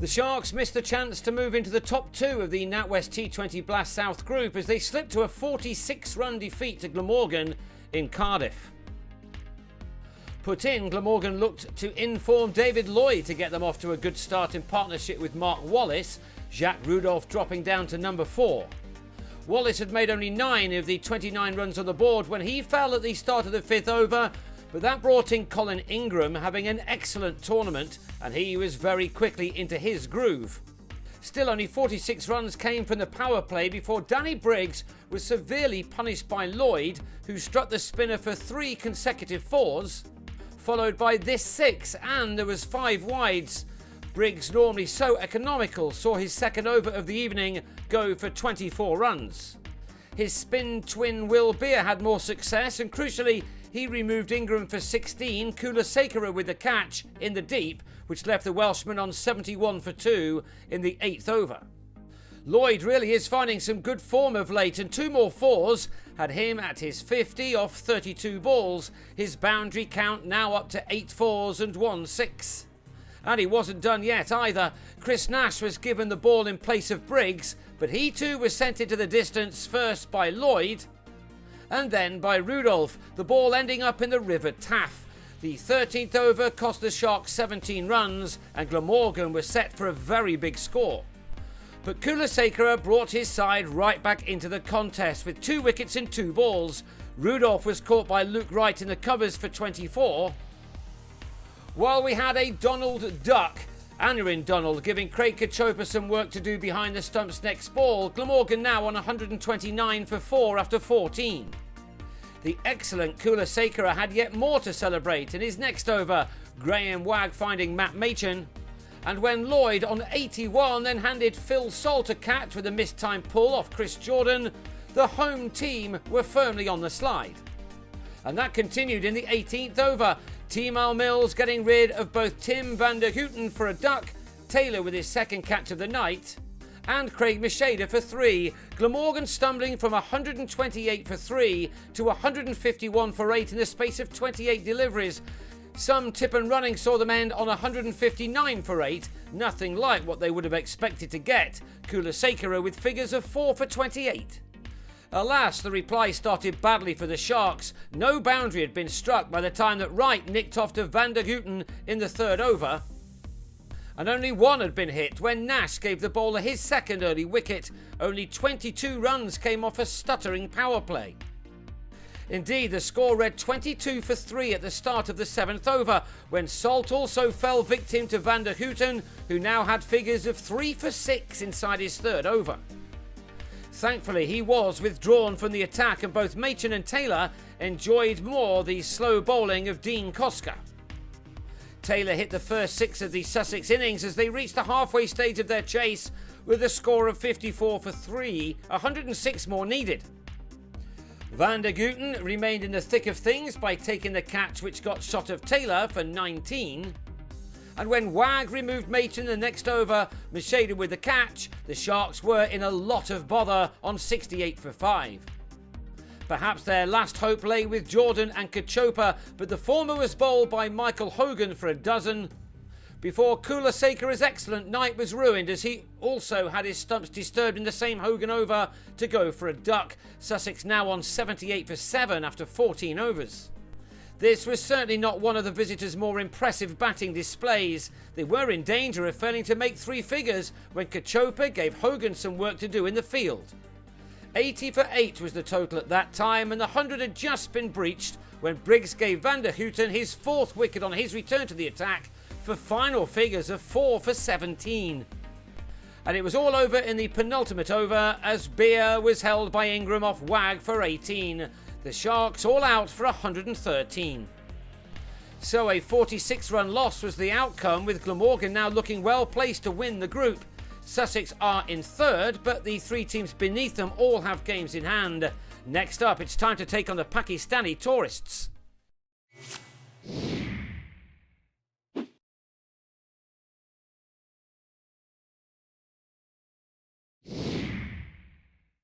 The Sharks missed the chance to move into the top two of the NatWest T20 Blast South group as they slipped to a 46-run defeat to Glamorgan in Cardiff. Put in, Glamorgan looked to inform David Lloyd to get them off to a good start in partnership with Mark Wallace, Jacques Rudolph dropping down to number 4. Wallace had made only 9 of the 29 runs on the board when he fell at the start of the 5th over, but that brought in Colin Ingram having an excellent tournament, and he was very quickly into his groove. Still, only 46 runs came from the power play before Danny Briggs was severely punished by Lloyd, who struck the spinner for 3 consecutive 4s, followed by this 6, and there was 5 wides. Briggs, normally so economical, saw his second over of the evening go for 24 runs. His spin twin Will Beer had more success, and crucially, he removed Ingram for 16, Kulasekara with the catch in the deep, which left the Welshman on 71 for 2 in the 8th over. Lloyd really is finding some good form of late, and 2 more 4s had him at his 50 off 32 balls, his boundary count now up to 8 4s and 1 6. And he wasn't done yet either. Chris Nash was given the ball in place of Briggs, but he too was sent into the distance first by Lloyd and then by Rudolph, the ball ending up in the River Taff. The 13th over cost the Sharks 17 runs, and Glamorgan was set for a very big score. But Kulasekara brought his side right back into the contest with 2 wickets in 2 balls. Rudolph was caught by Luke Wright in the covers for 24. While we had a Donald Duck, Anuryn Donald giving Craig Kachopa some work to do behind the stumps next ball, Glamorgan now on 129 for 4 after 14. The excellent Kulasekara had yet more to celebrate in his next over, Graham Wagg finding Matt Machin, and when Lloyd on 81 then handed Phil Salt a catch with a mistimed pull off Chris Jordan, the home team were firmly on the slide. And that continued in the 18th over, Teemal Mills getting rid of both Tim van der Hooten for a duck, Taylor with his second catch of the night, and Craig Macheda for 3, Glamorgan stumbling from 128 for 3 to 151 for 8 in the space of 28 deliveries. Some tip and running saw them end on 159 for 8, nothing like what they would have expected to get, Kulasekara with figures of 4 for 28. Alas, the reply started badly for the Sharks. No boundary had been struck by the time that Wright nicked off to van der Hooten in the 3rd over. And only 1 had been hit when Nash gave the bowler his second early wicket. Only 22 runs came off a stuttering power play. Indeed, the score read 22 for 3 at the start of the 7th over, when Salt also fell victim to van der Hooten, who now had figures of 3 for 6 inside his 3rd over. Thankfully, he was withdrawn from the attack, and both Machin and Taylor enjoyed more the slow bowling of Dean Koska. Taylor hit the first 6 of the Sussex innings as they reached the halfway stage of their chase with a score of 54 for 3, 106 more needed. Van der Hooten remained in the thick of things by taking the catch which got shot of Taylor for 19. And when Wagg removed Machin the next over, Macheda with the catch, the Sharks were in a lot of bother on 68 for 5. Perhaps their last hope lay with Jordan and Kachopa, but the former was bowled by Michael Hogan for a dozen, before Kulasekara's excellent night was ruined as he also had his stumps disturbed in the same Hogan over to go for a duck. Sussex now on 78 for 7 after 14 overs. This was certainly not one of the visitors' more impressive batting displays. They were in danger of failing to make 3 figures when Kachopa gave Hogan some work to do in the field. 80 for 8 was the total at that time, and the 100 had just been breached when Briggs gave van der Hooten his 4th wicket on his return to the attack for final figures of 4 for 17. And it was all over in the penultimate over as Beer was held by Ingram off Wagg for 18. The Sharks all out for 113. So a 46-run loss was the outcome, with Glamorgan now looking well placed to win the group. Sussex are in 3rd, but the 3 teams beneath them all have games in hand. Next up, it's time to take on the Pakistani tourists.